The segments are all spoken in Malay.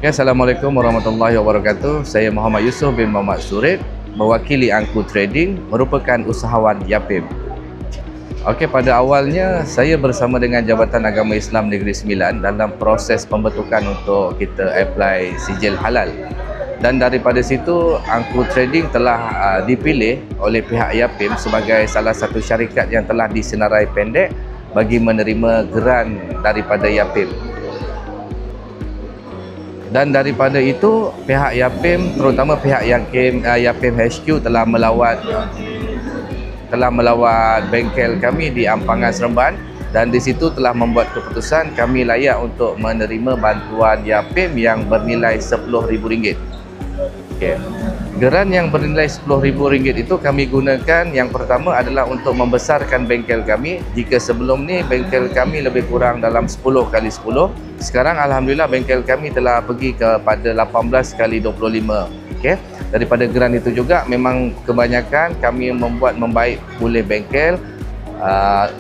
Ya, Assalamualaikum warahmatullahi wabarakatuh. Saya Muhammad Yusof bin Muhammad Surid, mewakili Angku Trading, merupakan usahawan Yapim. Okey, pada awalnya saya bersama dengan Jabatan Agama Islam Negeri Sembilan dalam proses pembentukan untuk kita apply sijil halal. Dan daripada situ Angku Trading telah dipilih oleh pihak Yapim sebagai salah satu syarikat yang telah disenarai pendek bagi menerima geran daripada Yapim. Dan daripada itu pihak Yapim, terutama pihak Yapim HQ telah melawat bengkel kami di Ampangan Seremban, dan di situ telah membuat keputusan kami layak untuk menerima bantuan Yapim yang bernilai RM10,000. Okay. Geran yang bernilai RM10,000 itu kami gunakan, yang pertama adalah untuk membesarkan bengkel kami. Jika sebelum ni bengkel kami lebih kurang dalam 10x10, sekarang alhamdulillah bengkel kami telah pergi kepada 18x25. Okey. Daripada geran itu juga memang kebanyakan kami membaik pulih bengkel,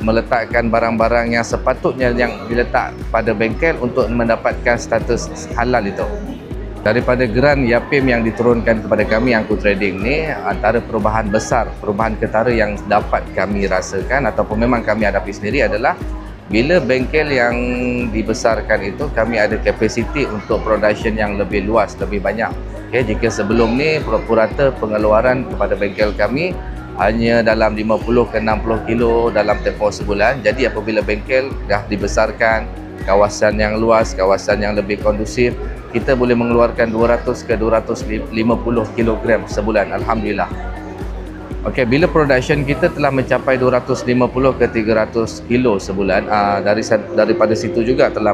meletakkan barang-barang yang sepatutnya yang diletak pada bengkel untuk mendapatkan status halal itu. Daripada geran Yapim yang diturunkan kepada kami Angku Trading ni, antara perubahan besar, perubahan ketara yang dapat kami rasakan ataupun memang kami hadapi sendiri adalah bila bengkel yang dibesarkan itu, kami ada kapasiti untuk production yang lebih luas, lebih banyak. Okay, jika sebelum ni purata pengeluaran kepada bengkel kami hanya dalam 50 ke 60 kilo dalam tempoh sebulan. Jadi apabila bengkel dah dibesarkan, kawasan yang luas, kawasan yang lebih kondusif, kita boleh mengeluarkan 200 ke 250 kilogram sebulan, alhamdulillah. Okey, bila production kita telah mencapai 250 ke 300 kilo sebulan, daripada situ juga telah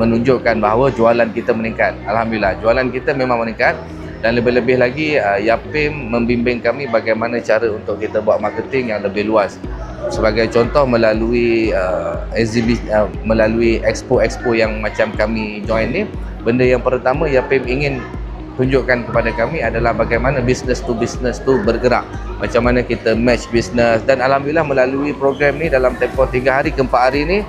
menunjukkan bahawa jualan kita meningkat. Alhamdulillah, jualan kita memang meningkat. Dan lebih-lebih lagi Yapim membimbing kami bagaimana cara untuk kita buat marketing yang lebih luas. Sebagai contoh, melalui melalui expo-expo yang macam kami join ni, benda yang pertama Yapim ingin tunjukkan kepada kami adalah bagaimana business to business tu bergerak, macam mana kita match business. Dan alhamdulillah melalui program ni dalam tempoh 3 hari ke 4 hari ni,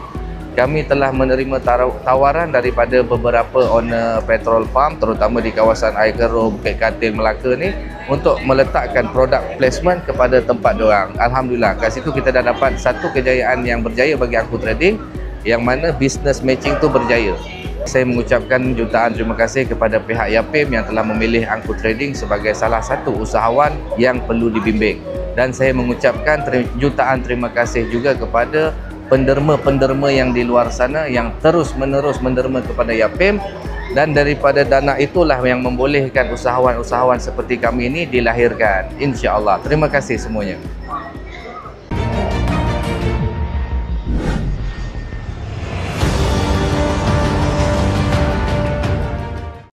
kami telah menerima tawaran daripada beberapa owner petrol pump, terutama di kawasan Air Keruh, Bukit Katil, Melaka ni, untuk meletakkan produk placement kepada tempat diorang. Alhamdulillah, kat situ kita dah dapat satu kejayaan yang berjaya bagi Angku Trading, yang mana business matching tu berjaya. Saya mengucapkan jutaan terima kasih kepada pihak Yapim yang telah memilih Angku Trading sebagai salah satu usahawan yang perlu dibimbing. Dan saya mengucapkan jutaan terima kasih juga kepada penderma-penderma yang di luar sana yang terus-menerus menderma kepada Yapim. Dan daripada dana itulah yang membolehkan usahawan-usahawan seperti kami ini dilahirkan, insya-Allah. Terima kasih semuanya.